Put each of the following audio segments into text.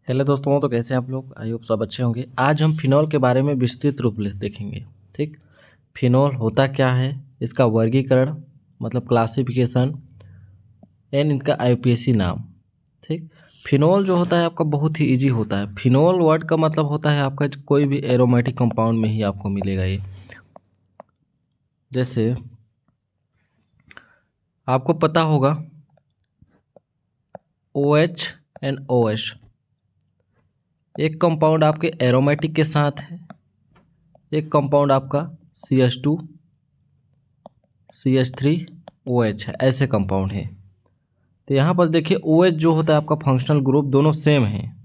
Hello दोस्तों, तो कैसे हैं आप लोग। आई होप सब अच्छे होंगे। आज हम फिनॉल के बारे में विस्तृत रूप से देखेंगे। ठीक, फिनॉल होता क्या है, इसका वर्गीकरण मतलब क्लासिफिकेशन एंड इनका आईयूपीएसी नाम। ठीक, फिनॉल जो होता है आपका बहुत ही इजी होता है। फिनॉल वर्ड का मतलब होता है आपका कोई भी एरोमेटिक कंपाउंड में ही आपको मिलेगा ये। जैसे आपको पता होगा OH एंड OH, एक कंपाउंड आपके एरोमेटिक के साथ है, एक कंपाउंड आपका CH2 CH3OH है, ऐसे कंपाउंड है। तो यहाँ पर देखिए OH जो होता है आपका फंक्शनल ग्रुप दोनों सेम है,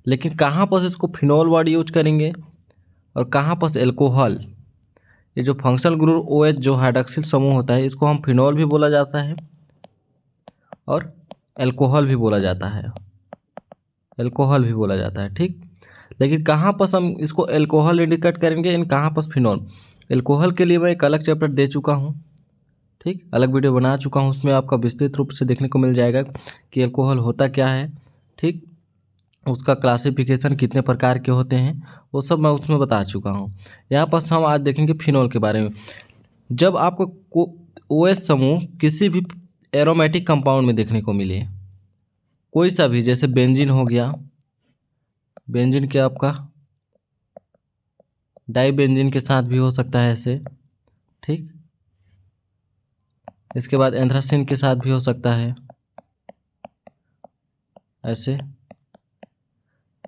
लेकिन कहाँ पर इसको फिनॉल वर्ड यूज करेंगे और कहाँ पर एल्कोहल। ये जो फंक्शनल ग्रुप OH जो हाइड्रॉक्सिल समूह होता है, इसको हम फिनॉल भी बोला जाता है और एल्कोहल भी बोला जाता है, एल्कोहल भी बोला जाता है। ठीक, लेकिन कहाँ पर हम इसको एल्कोहल इंडिकेट करेंगे, इन कहाँ पर फिनॉल। एल्कोहल के लिए मैं एक अलग चैप्टर दे चुका हूँ, ठीक, अलग वीडियो बना चुका हूँ, उसमें आपका विस्तृत रूप से देखने को मिल जाएगा कि अल्कोहल होता क्या है। ठीक, उसका क्लासिफिकेशन कितने प्रकार के होते हैं वो सब मैं उसमें बता चुका हूँ। यहाँ पर हम आज देखेंगे फिनॉल के बारे में। जब आपको OH समूह किसी भी एरोमेटिक कंपाउंड में देखने को मिले, कोई सा भी, जैसे बेंजीन हो गया, बेंजीन क्या आपका डाइबेंजीन के साथ भी हो सकता है ऐसे। ठीक, इसके बाद एंथ्रासिन के साथ भी हो सकता है ऐसे।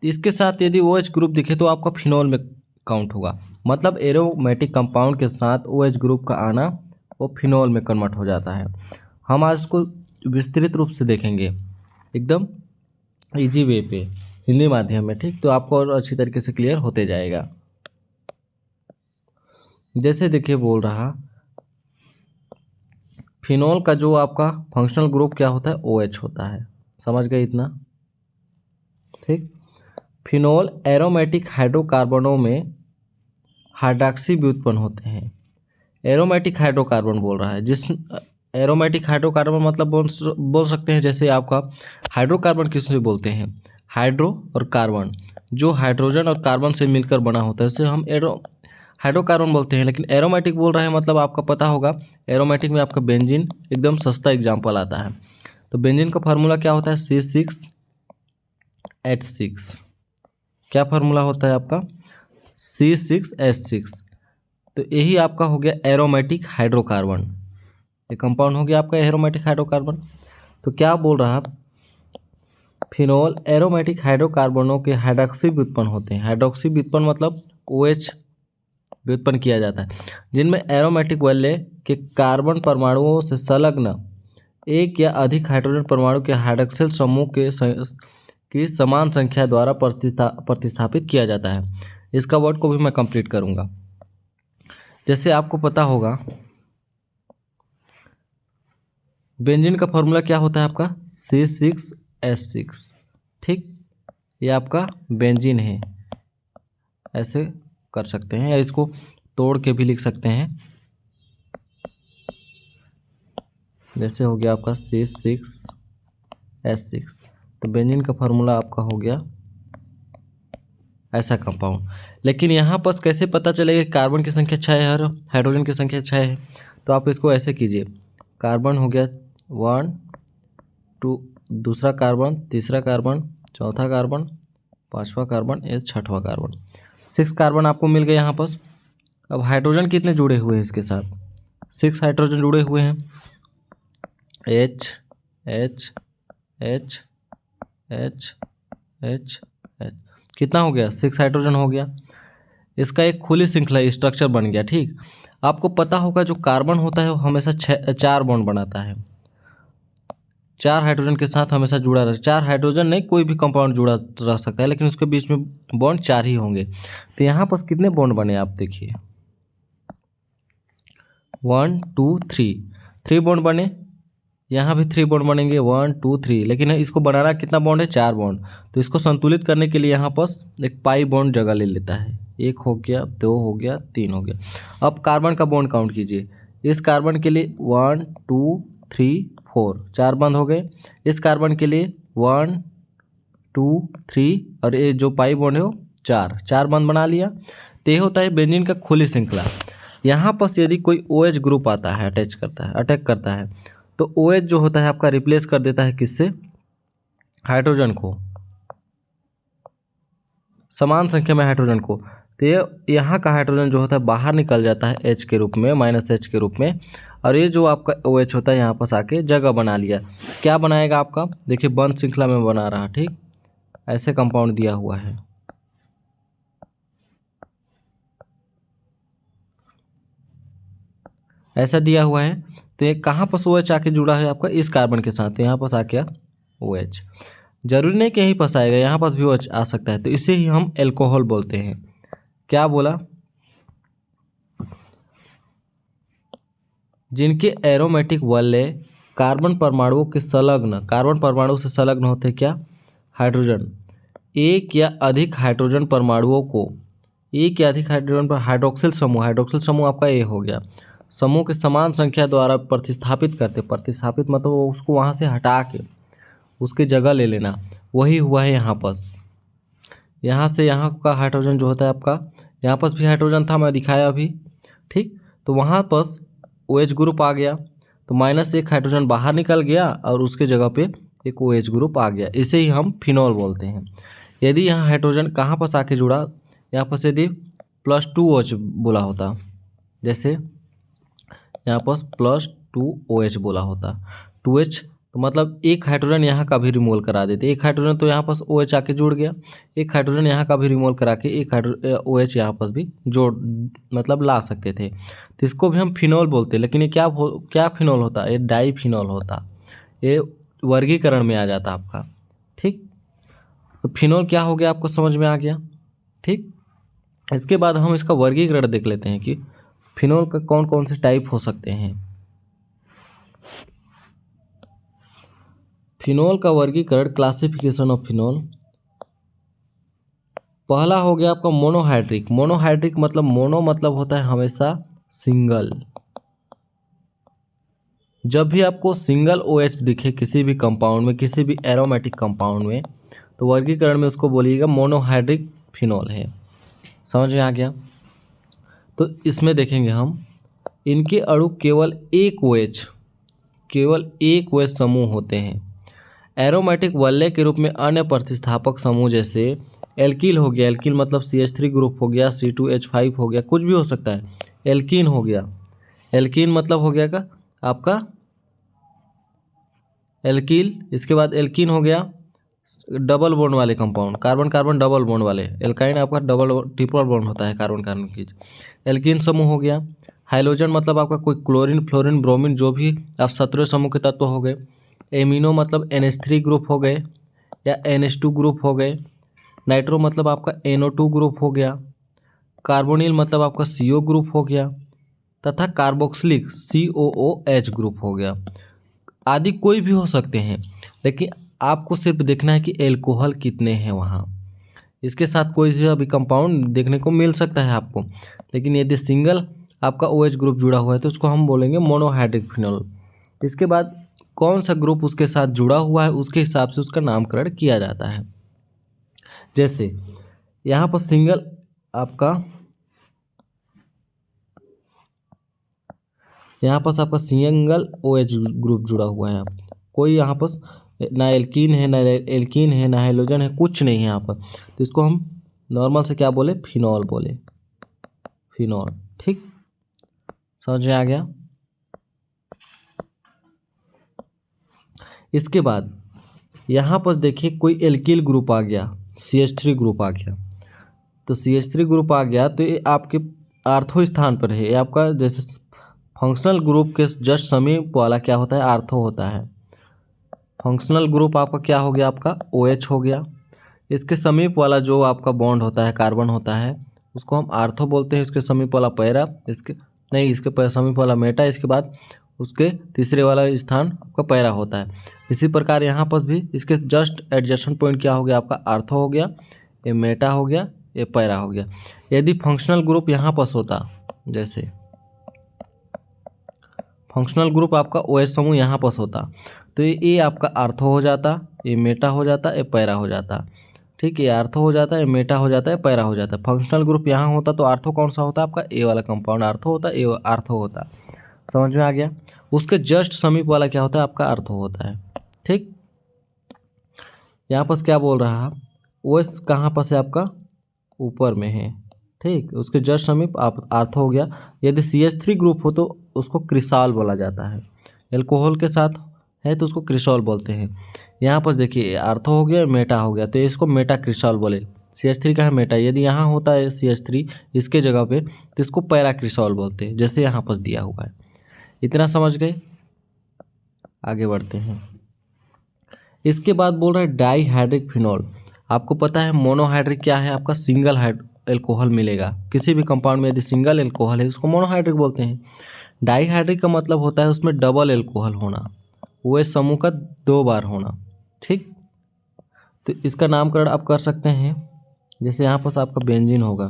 इसके साथ यदि OH ग्रुप दिखे तो आपका फिनॉल में काउंट होगा। मतलब एरोमेटिक कंपाउंड के साथ OH ग्रुप का आना वो फिनॉल में कन्वर्ट हो जाता है। हम आज इसको विस्तृत रूप से देखेंगे एकदम इजी वे पे, हिंदी माध्यम में। ठीक, तो आपको और अच्छी तरीके से क्लियर होते जाएगा। जैसे देखिए बोल रहा, फिनॉल का जो आपका फंक्शनल ग्रुप क्या होता है, OH होता है। समझ गए इतना। ठीक, फिनॉल एरोमेटिक हाइड्रोकार्बनों में हाइड्रॉक्सी व्युत्पन्न होते हैं। एरोमेटिक हाइड्रोकार्बन बोल रहा है, जिस एरोमेटिक हाइड्रोकार्बन मतलब बोल सकते हैं, जैसे आपका हाइड्रोकार्बन किससे बोलते हैं, हाइड्रो और कार्बन, जो हाइड्रोजन और कार्बन से मिलकर बना होता है, उसे हम हाइड्रोकार्बन बोलते हैं। लेकिन एरोमेटिक बोल रहे हैं मतलब आपका पता होगा, एरोमेटिक में आपका बेंजीन एकदम सस्ता एग्जाम्पल आता है। तो बेंजीन का फार्मूला क्या होता है, C6H6। क्या फार्मूला होता है आपका, C6H6। तो यही आपका हो गया एरोमेटिक हाइड्रोकार्बन, ये कंपाउंड हो गया आपका एरोमेटिक हाइड्रोकार्बन। तो क्या बोल रहा, फिनॉल एरोमेटिक हाइड्रोकार्बनों के हाइड्रॉक्सी व्युत्पन्न होते हैं। हाइड्रॉक्सी व्युत्पन्न मतलब OH व्युत्पन्न किया जाता है, जिनमें एरोमेटिक वैल्यू के कार्बन परमाणुओं से संलग्न एक या अधिक हाइड्रोजन परमाणु के हाइड्रॉक्सिल समूह की समान संख्या द्वारा प्रतिस्थापित किया जाता है। इसका वर्ड को भी मैं कंप्लीट करूंगा। जैसे आपको पता होगा बेंजीन का फॉर्मूला क्या होता है आपका, C6H6। ठीक, ये आपका बेंजीन है, ऐसे कर सकते हैं या इसको तोड़ के भी लिख सकते हैं। जैसे हो गया आपका C6H6, तो बेंजीन का फार्मूला आपका हो गया ऐसा कंपाउंड। लेकिन यहाँ पर कैसे पता चलेगा कार्बन की संख्या 6 है और हाइड्रोजन की संख्या 6 है, तो आप इसको ऐसे कीजिए, कार्बन हो गया 1 2, दूसरा कार्बन, तीसरा कार्बन, चौथा कार्बन, पांचवा कार्बन, ये छठवां कार्बन, 6 कार्बन आपको मिल गए यहाँ पर। अब हाइड्रोजन कितने जुड़े हुए हैं इसके साथ, 6 हाइड्रोजन जुड़े हुए हैं, H H H H H H, कितना हो गया, 6 हाइड्रोजन हो गया। इसका एक खुली श्रृंखला स्ट्रक्चर बन गया। ठीक, आपको पता होगा जो कार्बन होता है वो हमेशा 4 बॉन्ड बनाता है, 4 हाइड्रोजन के साथ हमेशा जुड़ा रहे। 4 हाइड्रोजन नहीं, कोई भी कंपाउंड जुड़ा रह सकता है, लेकिन उसके बीच में बॉन्ड 4 ही होंगे। तो यहाँ पर कितने बॉन्ड बने आप देखिए, 1 2 3 बॉन्ड बने, यहाँ भी 3 बॉन्ड बनेंगे, 1 2 3। लेकिन इसको बनाना कितना बॉन्ड है, 4 बॉन्ड। तो इसको संतुलित करने के लिए यहाँ पर एक पाई बॉन्ड जगह ले लेता है, 1 हो गया, 2 हो गया, 3 हो गया। अब कार्बन का बॉन्ड काउंट कीजिए, इस कार्बन के लिए 1 2 3 4, 4 बंद हो गए। इस कार्बन के लिए 1 2 3 और ये जो पाई बॉन्ड है वो 4 बॉन्ड बना लिया। तो ये होता है बेंजीन का खुली श्रृंखला। यहाँ पर यदि कोई OH ग्रुप आता है अटैक करता है तो OH जो होता है आपका रिप्लेस कर देता है किससे, हाइड्रोजन को, समान संख्या में हाइड्रोजन को। तो ये यहाँ का हाइड्रोजन जो होता है बाहर निकल जाता है H के रूप में, -H के रूप में, और ये जो आपका OH होता है यहाँ पर आके जगह बना लिया। क्या बनाएगा आपका, देखिए बंध श्रृंखला में बना रहा, ठीक, ऐसे कंपाउंड दिया हुआ है। ऐसा दिया हुआ है। तो ये कहाँ पर OH आके जुड़ा है आपका, इस कार्बन के साथ, यहाँ पर आ गया OH। जरूरी नहीं कि यहीं पर आएगा, यहाँ पर भी OH आ सकता है, तो इसे ही हम एल्कोहल बोलते हैं। क्या बोला, जिनके एरोमेटिक वलय कार्बन परमाणुओं के संलग्न, कार्बन परमाणु से संलग्न होते क्या, हाइड्रोजन, एक या अधिक हाइड्रोजन परमाणुओं को, एक या अधिक हाइड्रोजन पर हाइड्रोक्सिल समूह आपका ए हो गया, समूह के समान संख्या द्वारा प्रतिस्थापित करते, प्रतिस्थापित मतलब उसको वहाँ से हटा के उसकी जगह ले लेना, वही हुआ है यहाँ पर। यहाँ से यहाँ का हाइड्रोजन जो होता है आपका, यहाँ पर भी हाइड्रोजन था, मैं दिखाया अभी, ठीक, तो वहाँ पर OH ग्रुप आ गया, तो -1 हाइड्रोजन बाहर निकल गया और उसके जगह पे एक OH ग्रुप आ गया, इसे ही हम फिनॉल बोलते हैं। यदि यहाँ हाइड्रोजन कहाँ पर आके जुड़ा, यहाँ पर यदि +2 OH बोला होता, जैसे यहाँ पर +2 OH बोला होता, 2H, तो मतलब एक हाइड्रोजन यहाँ का भी रिमूवल करा देते, एक हाइड्रोजन तो यहाँ पर OH आके जुड़ गया, एक हाइड्रोजन यहाँ का भी रिमूवल करा के एक OH यहाँ पर भी जोड़ मतलब ला सकते थे, तो इसको भी हम फिनॉल बोलते हैं। लेकिन ये क्या फिनॉल होता, ये डाईफिनॉल होता, ये वर्गीकरण में आ जाता आपका, ठीक। तो फिनॉल क्या हो गया आपको समझ में आ गया, ठीक। इसके बाद हम इसका वर्गीकरण देख लेते हैं कि फिनॉल का कौन कौन से टाइप हो सकते हैं। फिनॉल का वर्गीकरण, क्लासिफिकेशन ऑफ फिनॉल, पहला हो गया आपका मोनोहाइड्रिक। मोनोहाइड्रिक मतलब मोनो मतलब होता है हमेशा सिंगल। जब भी आपको सिंगल OH दिखे किसी भी कंपाउंड में, किसी भी एरोमेटिक कंपाउंड में, तो वर्गीकरण में उसको बोलिएगा मोनोहाइड्रिक फिनॉल है। समझ में आ गया। तो इसमें देखेंगे हम, इनके अणु केवल एक OH समूह होते हैं। एरोमेटिक वलय के रूप में अन्य प्रतिस्थापक समूह जैसे एल्किल हो गया, एल्किल मतलब CH3 ग्रुप हो गया, C2H5 हो गया, कुछ भी हो सकता है, एल्कीन हो गया, एल्कीन मतलब हो गया का आपका एल्किल, इसके बाद एल्कीन हो गया डबल बॉन्ड वाले compound, carbon carbon double bond वाले, एल्काइन आपका डबल ट्रिपल बॉन्ड होता है कार्बन कार्बन की, एल्कीन समूह हो गया। हाइलोजन मतलब आपका कोई क्लोरीन फ्लोरीन ब्रोमीन जो भी आप 17 समूह के तत्व हो गए। एमिनो मतलब NH3 ग्रुप हो गए या NH2 ग्रुप हो गए। नाइट्रो मतलब आपका NO2 ग्रुप हो गया। कार्बोनिल मतलब आपका CO ग्रुप हो गया तथा कार्बोक्सिलिक COOH ग्रुप हो गया। आदि कोई भी हो सकते हैं, लेकिन आपको सिर्फ देखना है कि एल्कोहल कितने हैं वहाँ। इसके साथ कोई सा भी कंपाउंड देखने को मिल सकता है आपको, लेकिन यदि सिंगल आपका OH ग्रुप जुड़ा हुआ है तो उसको हम बोलेंगे मोनोहाइड्रिक फिनॉल। इसके बाद कौन सा ग्रुप उसके साथ जुड़ा हुआ है उसके हिसाब से उसका नामकरण किया जाता है। जैसे यहाँ पर सिंगल आपका, यहाँ पर आपका सिंगल OH ग्रुप जुड़ा हुआ है, कोई यहाँ पर ना एल्कीन है ना एल्कीन है ना हाइलोजन है, कुछ नहीं है यहाँ पर, तो इसको हम नॉर्मल से क्या बोले, फिनॉल बोले, फिनॉल, ठीक। समझ में आ गया। इसके बाद यहाँ पर देखिए कोई एल्किल ग्रुप आ गया, CH3 ग्रुप आ गया, तो CH3 ग्रुप आ गया तो ये आपके आर्थो स्थान पर है, ये आपका जैसे फंक्शनल ग्रुप के जस्ट समीप वाला क्या होता है, आर्थो होता है। फंक्शनल ग्रुप आपका क्या हो गया, आपका OH हो गया। इसके समीप वाला जो आपका बॉन्ड होता है, कार्बन होता है, उसको हम आर्थो बोलते हैं। इसके समीप वाला पैरा, इसके समीप वाला मेटा, इसके बाद उसके तीसरे वाला स्थान आपका पैरा होता है। इसी प्रकार यहाँ पर भी इसके जस्ट एडजस्टेंट पॉइंट क्या हो गया, आपका आर्थो हो गया, ये मेटा हो गया, ये पैरा हो गया। यदि फंक्शनल ग्रुप यहाँ पर होता, जैसे फंक्शनल ग्रुप आपका OH समूह यहाँ पर होता, तो ये आपका आर्थो हो जाता, ये मेटा हो जाता, ये पैरा हो जाता। ठीक है, आर्थो हो जाता है, मेटा हो जाता है, पैरा हो जाता है। फंक्शनल ग्रुप यहाँ होता तो आर्थो कौन सा होता आपका, ए वाला कंपाउंड आर्थो होता, ए आर्थो होता। समझ में आ गया। उसके जस्ट समीप वाला क्या होता है आपका, आर्थो होता है। ठीक, यहाँ पर क्या बोल रहा है, ओएस कहाँ पर है आपका, ऊपर में है। ठीक, उसके जस्ट समीप आप आर्थो हो गया। यदि CH3 ग्रुप हो तो उसको क्रिसॉल बोला जाता है। एल्कोहल के साथ है तो उसको क्रिसॉल बोलते हैं। यहाँ पर देखिए आर्थो हो गया, मेटा हो गया, तो इसको मेटा क्रिसॉल बोले। CH3 का है मेटा, यदि यहाँ होता है CH3 इसके जगह पे तो इसको पैरा क्रिसॉल बोलते हैं, जैसे यहाँ पर दिया हुआ है। इतना समझ गए, आगे बढ़ते हैं। इसके बाद बोल रहा है डाईहाइड्रिक फिनॉल। आपको पता है मोनोहाइड्रिक क्या है आपका, सिंगल एल्कोहल मिलेगा किसी भी कंपाउंड में, यदि सिंगल एल्कोहल है उसको मोनोहाइड्रिक बोलते हैं। डाईहाइड्रिक का मतलब होता है उसमें डबल एल्कोहल होना, वो समूह का 2 बार होना। ठीक, तो इसका नामकरण आप कर सकते हैं, जैसे यहाँ पर आपका बेंजीन होगा,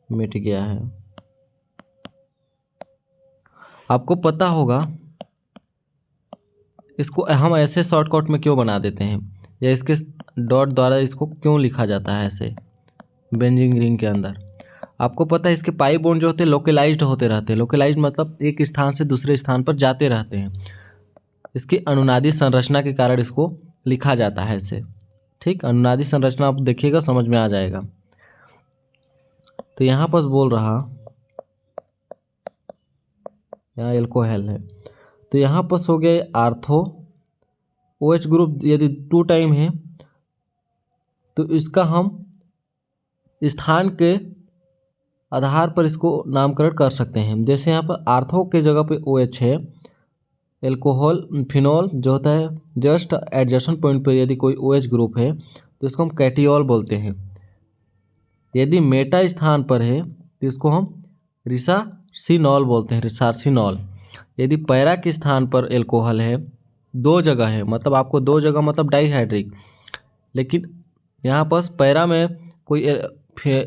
मिट गया है। आपको पता होगा इसको हम ऐसे शॉर्टकट में क्यों बना देते हैं, या इसके डॉट द्वारा इसको क्यों लिखा जाता है ऐसे बेंजीन रिंग के अंदर। आपको पता है इसके पाई बॉन्ड जो होते हैं लोकलाइज्ड होते रहते हैं। लोकलाइज्ड मतलब एक स्थान से दूसरे स्थान पर जाते रहते हैं। इसकी अनुनादी संरचना के कारण इसको लिखा जाता है ऐसे। ठीक, अनुनादी संरचना आप देखिएगा समझ में आ जाएगा। तो यहाँ पर बोल रहा, यहाँ एल्कोहल है, तो यहाँ पर हो गया आर्थो। OH ग्रुप यदि 2 टाइम है तो इसका हम स्थान के आधार पर इसको नामकरण कर सकते हैं। जैसे यहाँ पर आर्थो के जगह पे OH है, एल्कोहल फिनॉल जो होता है जस्ट एडजस्टेंट पॉइंट पर यदि कोई OH ग्रुप है तो इसको हम कैटियोल बोलते हैं। यदि मेटा स्थान पर है तो इसको हम रिसार्सिनॉल बोलते हैं, रिसार्सिनॉल। यदि पैरा के स्थान पर एल्कोहल है, 2 जगह है, मतलब आपको 2 जगह मतलब डाईहाइड्रिक, लेकिन यहाँ पर पैरा में कोई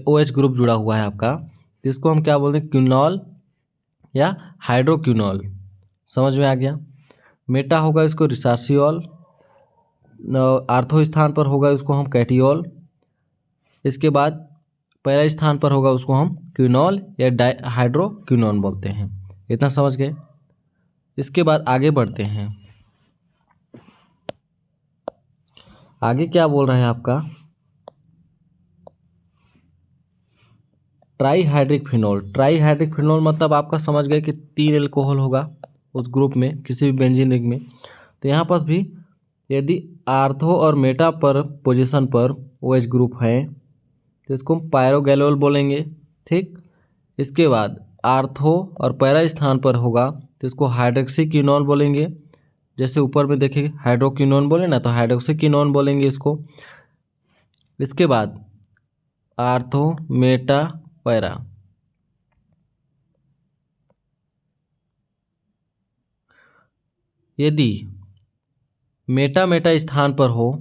OH ग्रुप जुड़ा हुआ है आपका, तो इसको हम क्या बोलते हैं, क्विनॉल या हाइड्रोक्विनॉल। समझ में आ गया। मेटा होगा इसको रिसार्सियोल, आर्थो स्थान पर होगा इसको हम कैटियोल, इसके बाद पैरा स्थान पर होगा उसको हम क्विनॉल या हाइड्रोक्विनॉल बोलते हैं। इतना समझ गए। इसके बाद आगे बढ़ते हैं। आगे क्या बोल रहा है आपका, ट्राईहाइड्रिक फिनॉल। ट्राईहाइड्रिक फिनॉल मतलब आपका समझ गए कि 3 एल्कोहल होगा उस ग्रुप में, किसी भी बेंजीन रिंग में। तो यहाँ पर भी यदि आर्थो और मेटा पर पोजीशन पर OH ग्रुप है तो इसको हम पायरोगैलोल बोलेंगे। ठीक, इसके बाद आर्थो और पैरा स्थान पर होगा तो इसको हाइड्रोक्सीक्विनोन बोलेंगे। जैसे ऊपर में देखिए हाइड्रोक्विनोन बोले ना, तो हाइड्रोक्सीक्विनोन बोलेंगे इसको। इसके बाद आर्थो मेटा पैरा, यदि मेटा मेटा स्थान पर हो,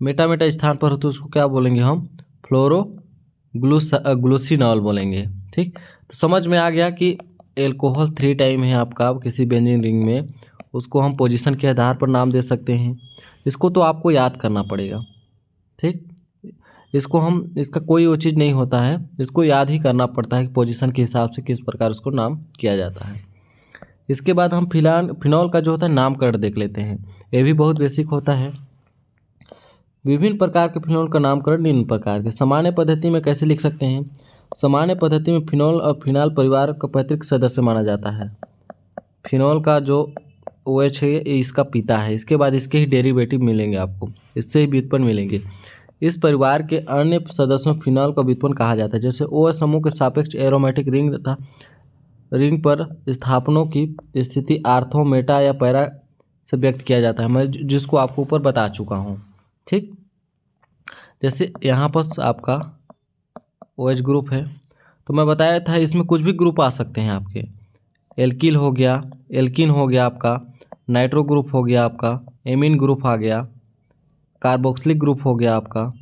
मेटा मेटा स्थान पर हो तो उसको क्या बोलेंगे हम, ग्लूसिनॉल बोलेंगे। ठीक, तो समझ में आ गया कि एल्कोहल 3 टाइम है आपका किसी बेंजीन रिंग में, उसको हम पोजीशन के आधार पर नाम दे सकते हैं। इसको तो आपको याद करना पड़ेगा। ठीक, इसको हम, इसका कोई वो चीज़ नहीं होता है, इसको याद ही करना पड़ता है कि पोजीशन के हिसाब से किस प्रकार उसको नाम किया जाता है। इसके बाद हम फिनॉल का जो होता है नामकरण देख लेते हैं। ये भी बहुत बेसिक होता है। विभिन्न प्रकार के फिनॉल का नामकरण निम्न प्रकार के। सामान्य पद्धति में कैसे लिख सकते हैं, सामान्य पद्धति में फिनॉल और फिनाल परिवार का पैतृक सदस्य माना जाता है। फिनॉल का जो OH है ये इसका पिता है, इसके बाद इसके ही डेरिवेटिव मिलेंगे आपको, इससे ही व्युत्पन्न मिलेंगे। इस परिवार के अन्य सदस्यों फिनॉल का व्युत्पन्न कहा जाता है। जैसे OH समूह के सापेक्ष एरोमेटिक रिंग तथा रिंग पर स्थापनों की स्थिति आर्थो मेटा या पैरा से व्यक्त किया जाता है, मैं जिसको आपको ऊपर बता चुका हूँ। ठीक, जैसे यहाँ पर आपका OH ग्रुप है तो मैं बताया था इसमें कुछ भी ग्रुप आ सकते हैं आपके, एल्किल हो गया, एल्किन हो गया आपका, नाइट्रो ग्रुप हो गया आपका, एमीन ग्रुप आ गया, कार्बोक्सिलिक ग्रुप हो गया आपका।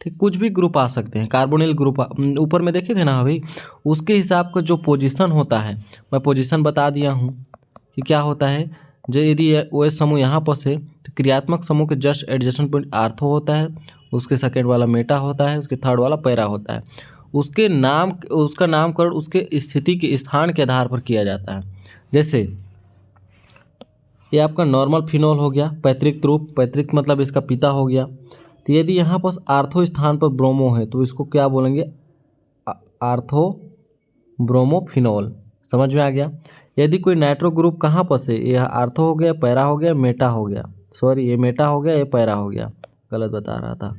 ठीक, कुछ भी ग्रुप आ सकते हैं, कार्बोनिल ग्रुप ऊपर में देखे थे ना अभी, उसके हिसाब का जो पोजीशन होता है, मैं पोजीशन बता दिया हूँ कि क्या होता है। जो यदि OH समूह यहाँ पर से तो क्रियात्मक समूह के जस्ट एडजेसेंट पॉइंट आर्थो होता है, उसके सेकेंड वाला मेटा होता है, उसके थर्ड वाला पैरा होता है। उसका नामकरण उसके स्थिति के स्थान के आधार पर किया जाता है। जैसे ये आपका नॉर्मल फिनोल हो गया, पैतृक रूप, पैतृक मतलब इसका पिता हो गया। तो यदि यहाँ पर आर्थो स्थान पर ब्रोमो है तो इसको क्या बोलेंगे, आर्थो ब्रोमोफिनोल। समझ में आ गया। यदि कोई नाइट्रो ग्रुप कहाँ पर से, यह आर्थो हो गया, पैरा हो गया, मेटा हो गया, सॉरी ये मेटा हो गया, ये पैरा हो गया, गलत बता रहा था,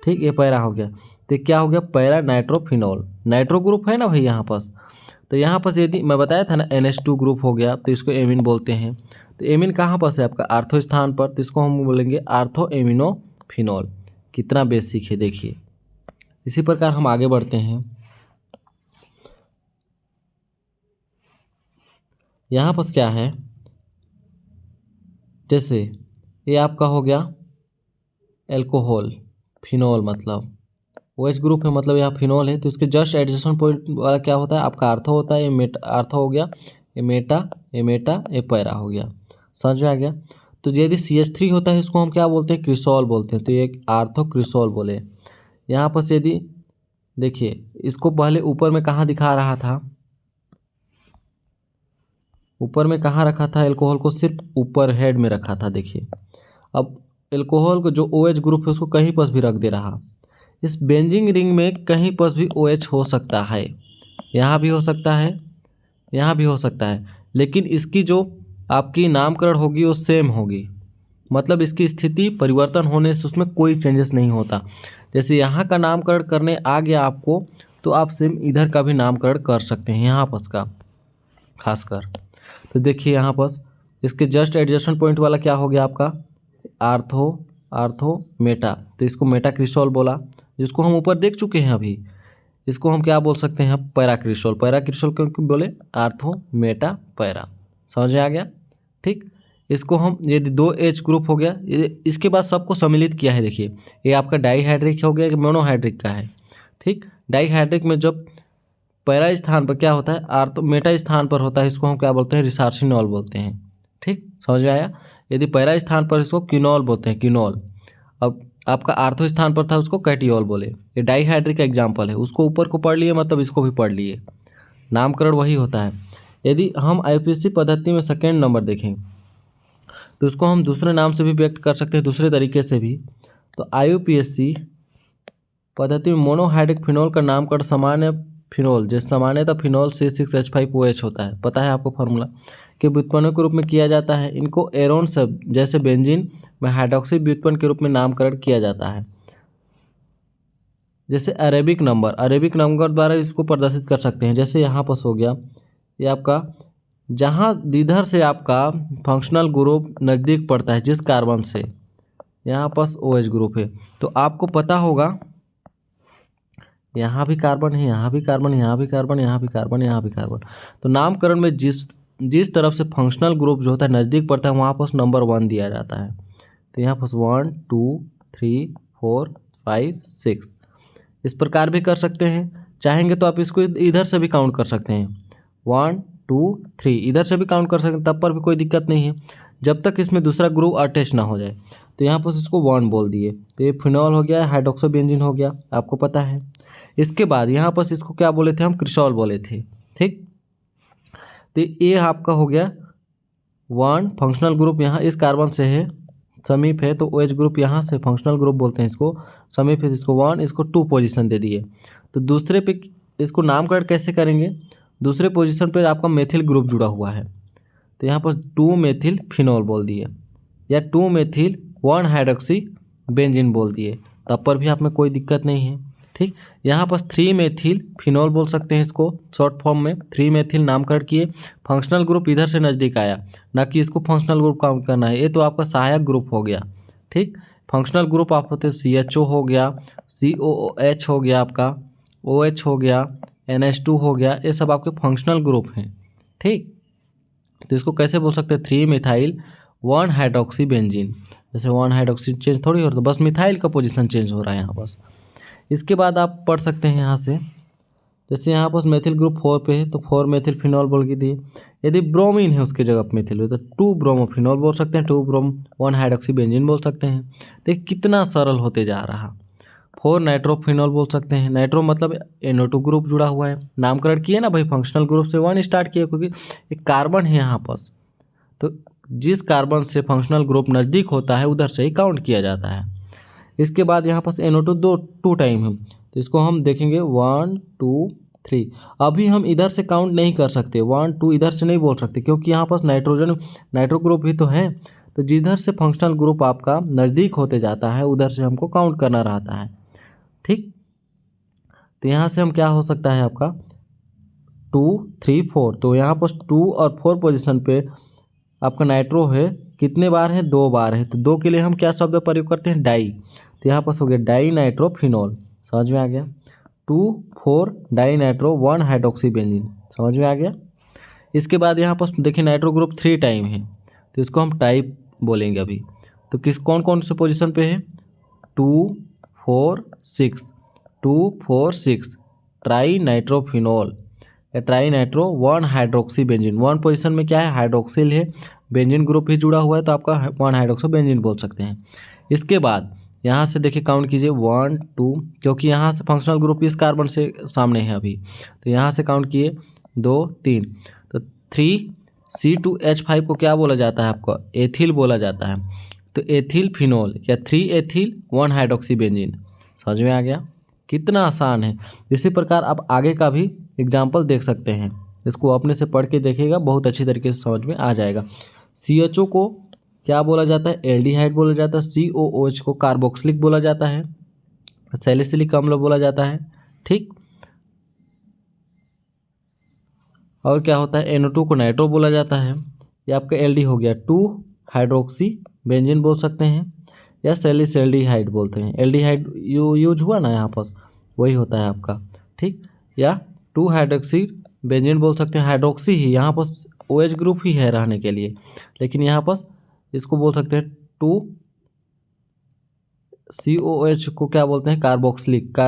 ठीक, ये पैरा हो गया। तो ये क्या हो गया, पैरा नाइट्रोफिनोल। नाइट्रो ग्रुप है ना भाई यहाँ पास। तो यहाँ पर यदि मैं बताया था ना NH2 ग्रुप हो गया तो इसको एमिन बोलते हैं। तो एमिन कहाँ पर है आपका, आर्थो स्थान पर, तो इसको हम बोलेंगे आर्थो एमिनोफिनोल। कितना बेसिक है देखिए। इसी प्रकार हम आगे बढ़ते हैं। यहाँ पर क्या है, जैसे ये आपका हो गया एल्कोहल, फिनोल मतलब OH ग्रुप है, मतलब यहाँ फिनोल है, तो इसके जस्ट एडजेसेंट पॉइंट वाला क्या होता है आपका आर्थो होता है। ये मेटा आर्थो हो गया, ये मेटा ये पैरा हो गया। समझ में आ गया। तो यदि CH3 होता है इसको हम क्या बोलते हैं, क्रिसोल बोलते हैं। तो ये आर्थो क्रिसोल बोले। यहाँ पर यदि देखिए इसको पहले ऊपर में कहाँ दिखा रहा था, ऊपर में कहाँ रखा था, एल्कोहल को सिर्फ ऊपर हेड में रखा था। देखिए अब एल्कोहल को जो OH ग्रुप है उसको कहीं पर भी रख दे रहा। इस बेंजीन रिंग में कहीं पर भी OH हो सकता है, यहाँ भी हो सकता है, यहाँ भी हो सकता है, लेकिन इसकी जो आपकी नामकरण होगी वो सेम होगी। मतलब इसकी स्थिति परिवर्तन होने से उसमें कोई चेंजेस नहीं होता। जैसे यहाँ का नामकरण करने आ गया आपको तो आप सेम इधर का भी नामकरण कर सकते हैं, यहाँ पर का खासकर। तो देखिए यहाँ पर इसके जस्ट एडजस्टमेंट पॉइंट वाला क्या हो गया आपका, आर्थो मेटा। तो इसको मेटा क्रिसोल बोला, जिसको हम ऊपर देख चुके हैं अभी। इसको हम क्या बोल सकते हैं, पैरा क्रिसोल। पैरा क्रिसोल क्योंकि बोले, आर्थो मेटा पैरा। समझ में आ गया, ठीक। इसको हम यदि 2H ग्रुप हो गया, इसके बाद सबको सम्मिलित किया है। देखिए ये आपका डाईहाइड्रिक हो गया कि मोनोहाइड्रिक का है, ठीक। डाईहाइड्रिक में जब पैरा स्थान पर क्या होता है, आर्थो मेटा स्थान पर होता है, इसको हम क्या बोलते हैं, रिसार्सिनॉल बोलते हैं, ठीक। समझ में आया। यदि पैरा स्थान पर इसको किनोल बोलते हैं, किनोल। अब आपका आर्थो स्थान पर था उसको कैटियोल बोले। ये डाईहाइड्रिक का एग्जाम्पल है, उसको ऊपर को पढ़ लिए मतलब इसको भी पढ़ लिए, नामकरण वही होता है। यदि हम IUPAC पद्धति में सेकेंड नंबर देखें तो उसको हम दूसरे नाम से भी व्यक्त कर सकते हैं, दूसरे तरीके से भी। तो IUPAC पद्धति में मोनोहाइड्रिक फिनोल का नामकरण सामान्य फिनोल, जैसे सामान्यतः फिनोल C6H5OH होता है, पता है आपको फार्मूला, के व्युत्पन्नों के रूप में किया जाता है। इनको एरोन सब जैसे बेंजीन में हाइड्रोक्सी व्युत्पन्न के रूप में नामकरण किया जाता है। जैसे अरेबिक नंबर द्वारा इसको प्रदर्शित कर सकते हैं। जैसे यहाँ पर हो गया ये आपका, जहाँ जिधर से आपका फंक्शनल ग्रुप नज़दीक पड़ता है जिस कार्बन से, यहाँ पर OH ग्रुप है, तो आपको पता होगा यहाँ भी कार्बन है, यहाँ भी कार्बन, यहाँ भी कार्बन, यहाँ भी कार्बन, यहाँ भी कार्बन। तो नामकरण में जिस तरफ से फंक्शनल ग्रुप जो होता है नज़दीक पड़ता है वहाँ पर नंबर 1 दिया जाता है। तो यहाँ पर 1 2 3 4 5 6 इस प्रकार भी कर सकते हैं। चाहेंगे तो आप इसको इधर से भी काउंट कर सकते हैं, 1 2 3 इधर से भी काउंट कर सकते हैं, तब पर भी कोई दिक्कत नहीं है, जब तक इसमें दूसरा ग्रुप अटैच ना हो जाए। तो यहाँ पर इसको 1 बोल दिए। तो ये फिनॉल हो गया, हाइड्रोक्सो बेंजीन हो गया, आपको पता है। इसके बाद यहाँ पर इसको क्या बोले थे हम, क्रिसोल बोले थे, ठीक। तो ये आपका हो गया 1 फंक्शनल ग्रुप, यहाँ इस कार्बन से है, समीप है, तो OH ग्रुप यहाँ से फंक्शनल ग्रुप बोलते हैं इसको, समीप है, इसको 1, इसको 2 पोजीशन दे दिए। तो दूसरे पे इसको नामकरण कैसे करेंगे, दूसरे पोजीशन पर आपका मेथिल ग्रुप जुड़ा हुआ है, तो यहाँ पर 2 मेथिल फिनोल बोल दिए, या 2 मेथिल 1 हाइड्रोक्सी बेंजीन बोल दिए, तब पर भी आप में कोई दिक्कत नहीं है, ठीक। यहाँ पर 3 मेथिल फिनोल बोल सकते हैं इसको, शॉर्ट फॉर्म में 3 मेथिल नामकरण किए। फंक्शनल ग्रुप इधर से नज़दीक आया, ना कि इसको फंक्शनल ग्रुप काउंट करना है, ये तो आपका सहायक ग्रुप हो गया, ठीक। फंक्शनल ग्रुप आप होते CHO हो गया, COOH हो गया, आपका OH हो गया, NH2 हो गया, ये सब आपके फंक्शनल ग्रुप हैं, ठीक। तो इसको कैसे बोल सकते हैं, 3 मिथाइल 1 हाइड्रोक्सी बेंजीन। जैसे 1 हाइड्रोक्सी चेंज थोड़ी हो रहा, बस मिथाइल का पोजीशन चेंज हो रहा है यहाँ बस। इसके बाद आप पढ़ सकते हैं यहाँ से जैसे यहाँ पर मेथिल ग्रुप 4 पे है तो 4 मेथिल फिनॉल बोल के दिए। यदि ब्रोमीन है उसकी जगह पर मेथिल है तो 2 ब्रोमोफिनॉल बोल सकते हैं, 2 ब्रोम 1 हाइड्रोक्सी बेंजीन बोल सकते हैं। देखिए कितना सरल होते जा रहा। 4 नाइट्रोफिनॉल बोल सकते हैं, नाइट्रो मतलब NO2 ग्रुप जुड़ा हुआ है। नामकरण किए ना भाई, फंक्शनल ग्रुप से 1 स्टार्ट किए क्योंकि एक कार्बन है यहाँ पास, तो जिस कार्बन से फंक्शनल ग्रुप नज़दीक होता है उधर से ही काउंट किया जाता है। इसके बाद यहाँ पास NO2 टू टाइम है तो इसको हम देखेंगे 1 2 3। अभी हम इधर से काउंट नहीं कर सकते, 1 2 इधर से नहीं बोल सकते क्योंकि यहाँ पास नाइट्रो ग्रुप भी तो है। तो जिधर से फंक्शनल ग्रुप आपका नज़दीक होते जाता है उधर से हमको काउंट करना रहता है। ठीक, तो यहाँ से हम क्या हो सकता है आपका 2 3 4, तो यहाँ पर 2 और 4 पोजीशन पे आपका नाइट्रो है, कितने बार है 2 बार है, तो 2 के लिए हम क्या शब्द प्रयोग करते हैं डाई, तो यहाँ पर हो गया डाई नाइट्रोफिनॉल। समझ में आ गया। 2 4 डाई नाइट्रो 1 हाइड्रोक्सी बेंजीन। समझ में आ गया। इसके बाद यहाँ पर देखिए नाइट्रो ग्रुप 3 टाइम है तो इसको हम टाइप बोलेंगे अभी। तो कौन कौन से पोजीशन पे है 2 4 6, 2 4 6 ट्राई नाइट्रोफिनॉल या tri nitro 1 hydroxy benzene. 1 position में क्या है हाइड्रोक्सिल है, बेंजीन ग्रुप भी जुड़ा हुआ है तो आपका 1 हाइड्रोक्सो बेंजीन बोल सकते हैं। इसके बाद यहाँ से देखिए काउंट कीजिए 1 2, क्योंकि यहाँ से फंक्शनल ग्रुप इस कार्बन से सामने है अभी, तो यहाँ से काउंट किए 2 3, तो 3C2H5 को क्या बोला जाता है आपको एथिल बोला जाता है, तो एथिल फिनॉल या 3 एथिल 1 हाइड्रोक्सी बेंजीन। समझ में आ गया, कितना आसान है। इसी प्रकार आप आगे का भी एग्जाम्पल देख सकते हैं, इसको अपने से पढ़ के देखिएगा, बहुत अच्छी तरीके से समझ में आ जाएगा। CHO को क्या बोला जाता है एल्डिहाइड बोला जाता है, COOH को कार्बोक्सिलिक बोला जाता है, सैलिसिलिक अम्ल बोला जाता है। ठीक, और क्या होता है NO2 को नाइट्रो बोला जाता है, ये आपका LD हो गया 2 हाइड्रोक्सी बेंजीन बोल सकते हैं या सैलिसल्डिहाइड बोलते हैं। एल्डिहाइड यूज हुआ ना यहाँ पास, वही होता है आपका। ठीक, या 2 हाइड्रोक्सी बेंजीन बोल सकते हैं, हाइड्रोक्सी ही यहाँ पास OH ग्रुप ही है रहने के लिए, लेकिन यहाँ पास इसको बोल सकते हैं 2 COOH को क्या बोलते हैं कार्बोक्सिलिक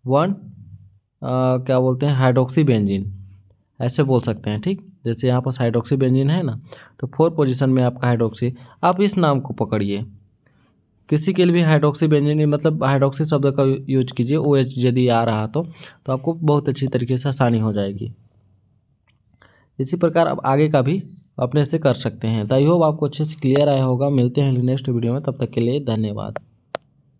1 क्या बोलते हैं हाइड्रोक्सी बेंजीन, ऐसे बोल सकते हैं। ठीक, जैसे यहाँ पर हाइड्रोक्सी बेंजीन है ना, तो 4 पोजीशन में आपका हाइड्रोक्सी, आप इस नाम को पकड़िए। किसी के लिए भी हाइड्रोक्सी बेंजीन मतलब हाइड्रोक्सी शब्द का यूज कीजिए, OH यदि आ रहा तो आपको बहुत अच्छी तरीके से आसानी हो जाएगी। इसी प्रकार आप आगे का भी अपने से कर सकते हैं। तो आई होप आपको अच्छे से क्लियर आया होगा। मिलते हैं नेक्स्ट वीडियो में, तब तक के लिए धन्यवाद।